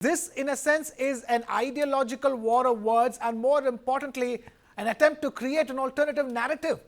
This, in a sense, is an ideological war of words and, more importantly, an attempt to create an alternative narrative.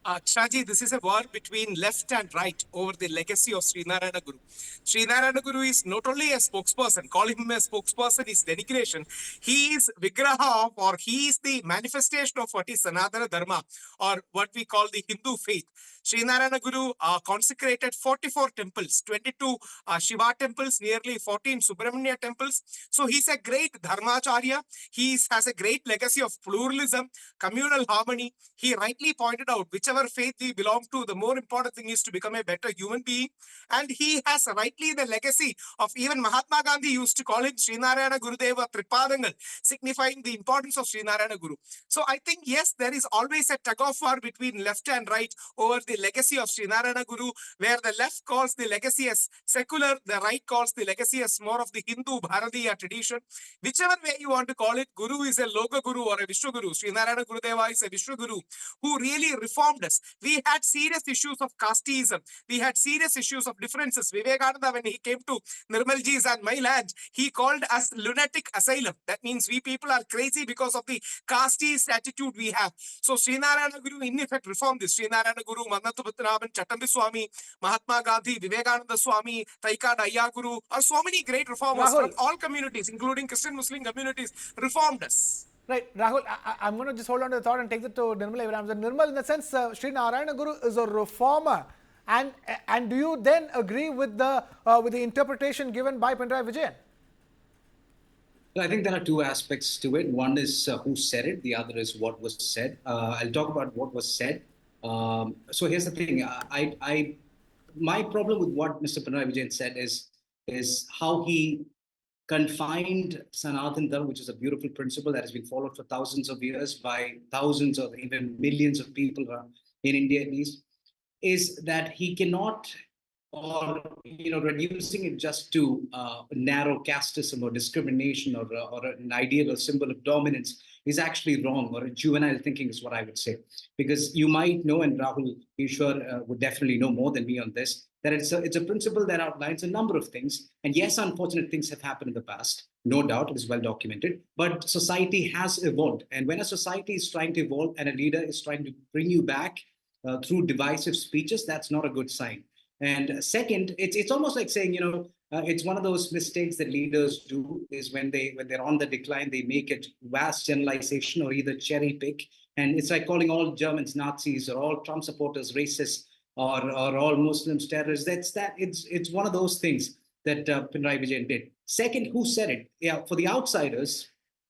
Shaji, this is a war between left and right over the legacy of Sree Narayana Guru. Sree Narayana Guru is not only a spokesperson, calling him a spokesperson is denigration. He is Vigraha of, or he is the manifestation of what is Sanatana Dharma, or what we call the Hindu faith. Sree Narayana Guru consecrated 44 temples, 22 Shiva temples, nearly 14 Subramanya temples. So he's a great Dharmacharya. He has a great legacy of pluralism, communal harmony. He rightly pointed out whichever faith we belong to, the more important thing is to become a better human being. And he has rightly the legacy of even Mahatma Gandhi used to call him Sree Narayana Gurudeva Tripadangal, signifying the importance of Sree Narayana Guru. So I think, yes, there is always a tug of war between left and right over the legacy of Sree Narayana Guru, where the left calls the legacy as secular, the right calls the legacy as more of the Hindu Bharatiya tradition. Whichever way you want to call it, Guru is a Loka Guru or a Vishnu Guru. Sree Narayana Gurudeva is a Vishnu Guru who really reformed us. We had serious issues of casteism. We had serious issues of differences. Vivekananda, when he came to Nirmalji's and my land, he called us lunatic asylum. That means we people are crazy because of the casteist attitude we have. So Sree Narayana Guru in effect reformed this. Sree Narayana Guru, Mannathu Pattanabhan, Chattambi Swami, Mahatma Gandhi, Vivekananda Swami, Taika Daya Guru, are so many great reformers from all communities, including Christian Muslim communities, reformed us. Right, Rahul, I'm going to just hold on to the thought and take it to Nirmal Abraham. Nirmal, in the sense, Sree Narayana Guru is a reformer. And do you then agree with the interpretation given by Pinarayi Vijayan? I think there are two aspects to it. One is who said it. The other is what was said. I'll talk about what was said. So here's the thing. My problem with what Mr. Pinarayi Vijayan said is how he confined Sanatana Dharma, which is a beautiful principle that has been followed for thousands of years by thousands or even millions of people in India at least, is that he cannot, or reducing it just to narrow casteism or discrimination or an ideal or symbol of dominance is actually wrong, or a juvenile thinking is what I would say. Because you might know, and Rahul, you sure would definitely know more than me on this, that it's a principle that outlines a number of things. And yes, unfortunate things have happened in the past. No doubt, it is well documented. But society has evolved. And when a society is trying to evolve and a leader is trying to bring you back through divisive speeches, that's not a good sign. And second, it's almost like saying, it's one of those mistakes that leaders do is when they're on the decline, they make it vast generalization or either cherry pick. And it's like calling all Germans Nazis or all Trump supporters racists or all Muslims terrorists. It's one of those things that Pinarayi Vijayan did. Second, who said it? Yeah, for the outsiders,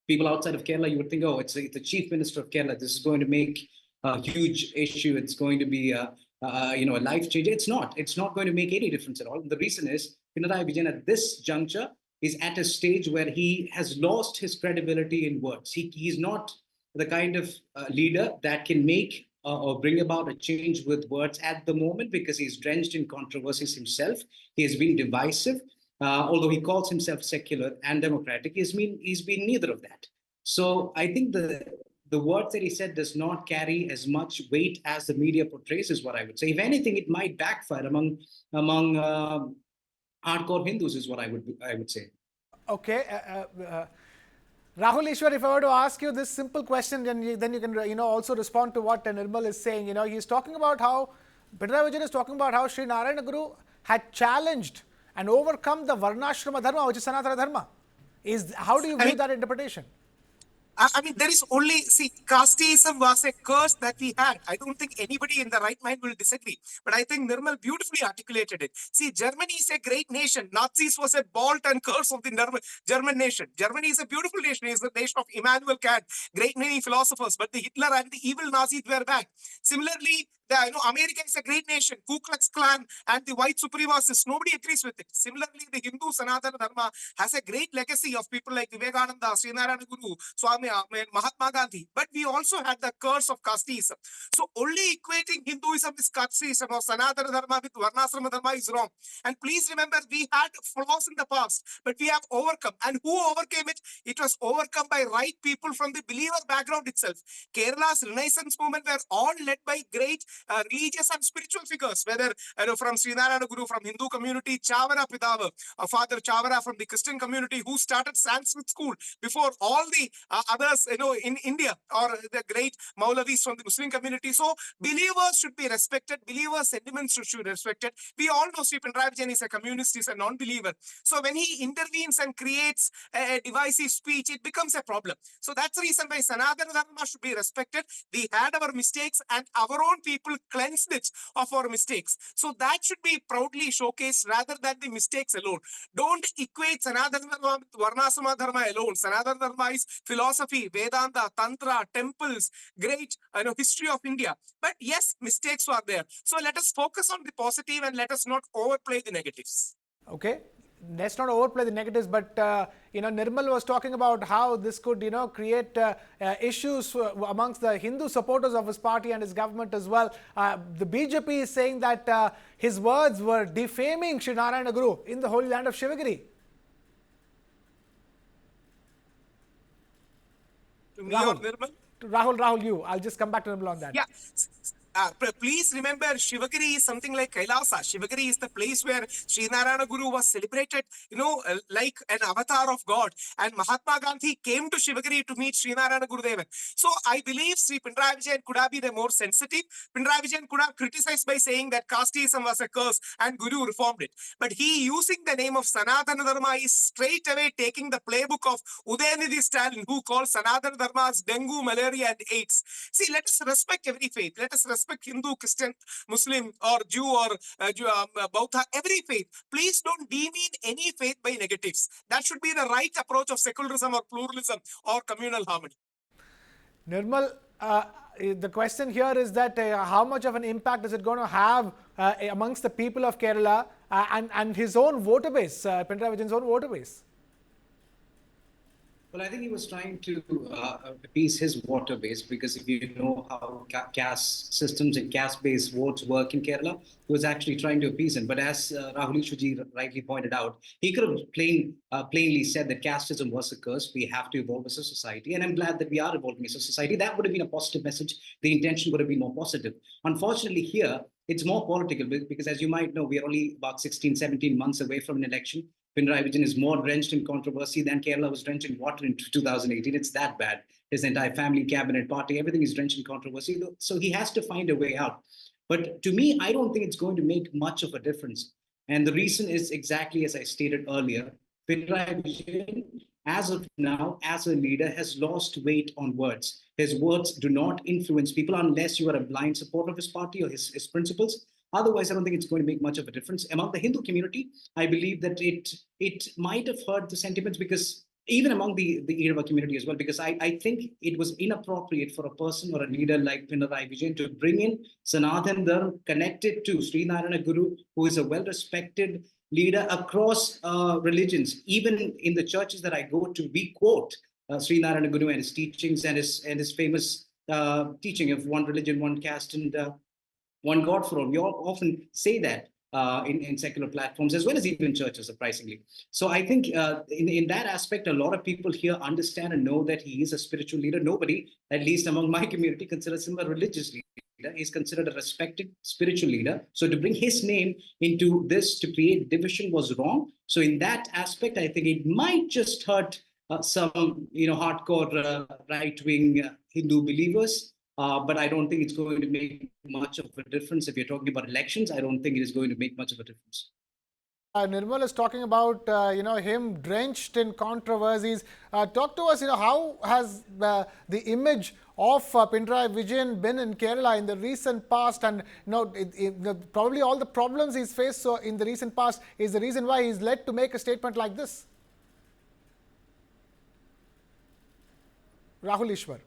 people outside of Kerala, you would think, oh, it's the chief minister of Kerala. This is going to make a huge issue. It's going to be a life changer. It's not. It's not going to make any difference at all. And the reason is Pinarayi Vijayan at this juncture is at a stage where he has lost his credibility in words. He's not the kind of leader that can make or bring about a change with words at the moment, because he's drenched in controversies himself. He has been divisive. Although he calls himself secular and democratic, he's been neither of that. So I think the words that he said does not carry as much weight as the media portrays, is what I would say. If anything, it might backfire among hardcore Hindus, is what I would say. Okay. Rahul Ishwar, if I were to ask you this simple question, then you can also respond to what Nirmal is saying. He's talking about how Pinarayi Vijayan is talking about how Sree Narayana Guru had challenged and overcome the Varnashrama Dharma, which is Sanatana Dharma. How do you view that interpretation? I mean, there is only, casteism was a curse that we had. I don't think anybody in the right mind will disagree. But I think Nirmal beautifully articulated it. See, Germany is a great nation. Nazis was a bolt and curse of the German nation. Germany is a beautiful nation. It is the nation of Immanuel Kant, great many philosophers. But the Hitler and the evil Nazis were back. Similarly, America is a great nation. Ku Klux Klan and the white supremacists, nobody agrees with it. Similarly, the Hindu Sanatana Dharma has a great legacy of people like Vivekananda, Sree Narayana Guru, Swami Mahatma Gandhi, but we also had the curse of casteism. So only equating Hinduism with casteism or Sanatana Dharma with Varnasrama Dharma is wrong. And please remember, we had flaws in the past, but we have overcome. And who overcame it? It was overcome by right people from the believer background itself. Kerala's Renaissance movement were all led by great religious and spiritual figures, whether from Sree Narayana Guru from Hindu community, Chavara Pidava, Father Chavara from the Christian community, who started Sanskrit school before all the others, in India, or the great Maulavis from the Muslim community. So believers should be respected. Believers' sentiments should be respected. We all know Sree Pinarayi Vijayan is a communist, is a non-believer. So when he intervenes and creates a divisive speech, it becomes a problem. So that's the reason why Sanatana Dharma should be respected. We had our mistakes and our own people cleansed it of our mistakes. So that should be proudly showcased rather than the mistakes alone. Don't equate Sanatana Dharma with Varnasrama Dharma alone. Sanatana Dharma is philosophy, Vedanta, Tantra, temples, great history of India. But yes, mistakes were there. So let us focus on the positive and let us not overplay the negatives. Okay, let's not overplay the negatives, but Nirmal was talking about how this could create issues amongst the Hindu supporters of his party and his government as well. The BJP is saying that his words were defaming Sree Narayana Guru in the holy land of Sivagiri. To me or Nirmal? Rahul, you. I'll just come back to Nirmal on that. Yeah. Please remember, Sivagiri is something like Kailasa. Sivagiri is the place where Sree Narayana Guru was celebrated, like an avatar of God. And Mahatma Gandhi came to Sivagiri to meet Sree Narayana Gurudevan. So I believe Sree Pinarayi Vijayan could have been more sensitive. Pinarayi Vijayan could have criticized by saying that casteism was a curse and Guru reformed it. But he, using the name of Sanatana Dharma, is straight away taking the playbook of Udayanidhi Stalin, who called Sanatana Dharma as dengue, malaria, and AIDS. See, let us respect every faith. Let us respect Hindu, Christian, Muslim, or Jew, or Buddha, every faith. Please don't demean any faith by negatives. That should be the right approach of secularism or pluralism or communal harmony. Nirmal, the question here is that how much of an impact is it going to have amongst the people of Kerala and his own voter base, Pinarayi Vijayan's own voter base? Well, I think he was trying to appease his voter base, because if you know how caste systems and caste-based votes work in Kerala, he was actually trying to appease him. But as Rahul Ishwaji rightly pointed out, he could have plainly said that casteism was a curse. We have to evolve as a society. And I'm glad that we are evolving as a society. That would have been a positive message. The intention would have been more positive. Unfortunately, here, it's more political, because as you might know, we are only about 16, 17 months away from an election. Pinarayi Vijayan is more drenched in controversy than Kerala was drenched in water in 2018. It's that bad. His entire family, cabinet, party, everything is drenched in controversy. So he has to find a way out. But to me, I don't think it's going to make much of a difference. And the reason is exactly as I stated earlier. Pinarayi Vijayan, as of now, as a leader, has lost weight on words. His words do not influence people unless you are a blind supporter of his party or his principles. Otherwise, I don't think it's going to make much of a difference. Among the Hindu community, I believe that it might have hurt the sentiments, because even among the Irava community as well, because I think it was inappropriate for a person or a leader like Pinarayi Vijayan to bring in Sanatana Dharma connected to Sree Narayana Guru, who is a well-respected leader across religions. Even in the churches that I go to, we quote Sree Narayana Guru and his teachings and his famous teaching of one religion, one caste, and one God for all. We all often say that in secular platforms, as well as even churches, surprisingly. So I think in that aspect, a lot of people here understand and know that he is a spiritual leader. Nobody, at least among my community, considers him a religious leader. He's considered a respected spiritual leader. So to bring his name into this to create division was wrong. So in that aspect, I think it might just hurt some hardcore right-wing Hindu believers. But I don't think it's going to make much of a difference. If you're talking about elections, I don't think it is going to make much of a difference. Nirmal is talking about him drenched in controversies. Talk to us. How has the image of Pinarayi Vijayan been in Kerala in the recent past, and probably all the problems he's faced in the recent past is the reason why he's led to make a statement like this. Rahul Ishwar.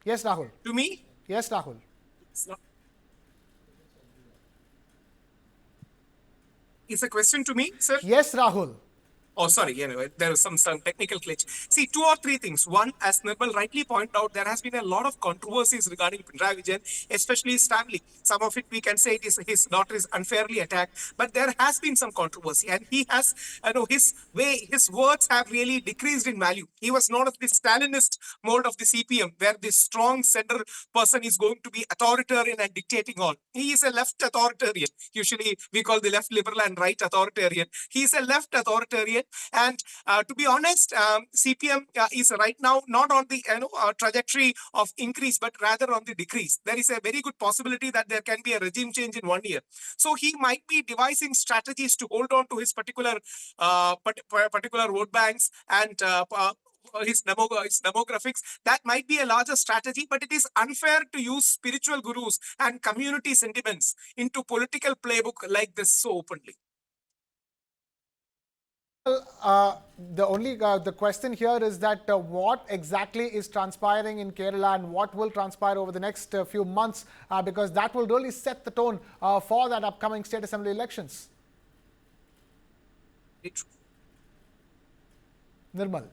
Yes, Rahul. To me? Yes, Rahul. It's a question to me, sir? Yes, Rahul. Oh, sorry, there was some technical glitch. See, two or three things. One, as Nirmal rightly pointed out, there has been a lot of controversies regarding Pinarayi Vijayan, especially his family. Some of it we can say it is his daughter is unfairly attacked, but there has been some controversy, and he has, his words have really decreased in value. He was known as the Stalinist mold of the CPM, where the strong center person is going to be authoritarian and dictating all. He is a left authoritarian. Usually we call the left liberal and right authoritarian. He is a left authoritarian, and to be honest, CPM is right now not on the trajectory of increase, but rather on the decrease. There is a very good possibility that there can be a regime change in 1 year. So he might be devising strategies to hold on to his particular vote banks and his demographics. That might be a larger strategy, but it is unfair to use spiritual gurus and community sentiments into political playbook like this so openly. The question here is that what exactly is transpiring in Kerala and what will transpire over the next few months, because that will really set the tone for that upcoming state assembly elections. Nirmal.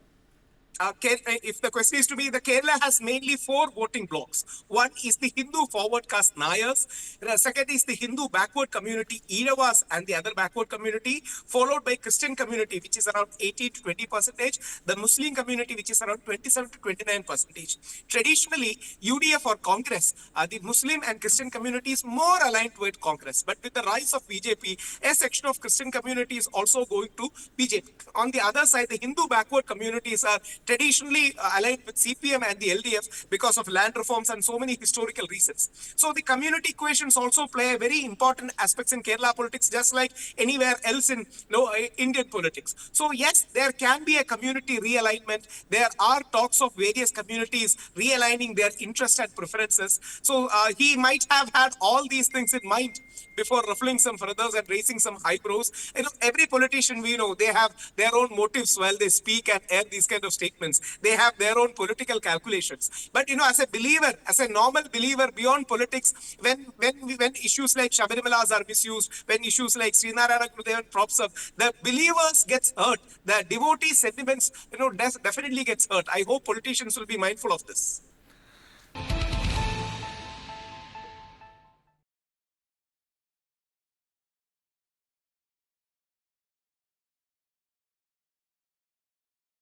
If the question is to me, the Kerala has mainly 4 voting blocks. One is the Hindu forward caste Nayars. The second is the Hindu backward community Iravas and the other backward community, followed by Christian community, which is around 18 to 20%. The Muslim community, which is around 27 to 29%. Traditionally, UDF or Congress, the Muslim and Christian community is more aligned with Congress. But with the rise of BJP, a section of Christian community is also going to BJP. On the other side, the Hindu backward communities are traditionally aligned with CPM and the LDF because of land reforms and so many historical reasons. So the community equations also play a very important aspects in Kerala politics, just like anywhere else in Indian politics. So yes, there can be a community realignment. There are talks of various communities realigning their interests and preferences. So he might have had all these things in mind before ruffling some feathers and raising some eyebrows. Every politician we know, they have their own motives while they speak and air these kind of statements. They have their own political calculations. But as a believer, as a normal believer beyond politics, when issues like Shabaramalas are misused, when issues like Sree Narayana Guru props up, the believers gets hurt. The devotee sentiments, definitely gets hurt. I hope politicians will be mindful of this.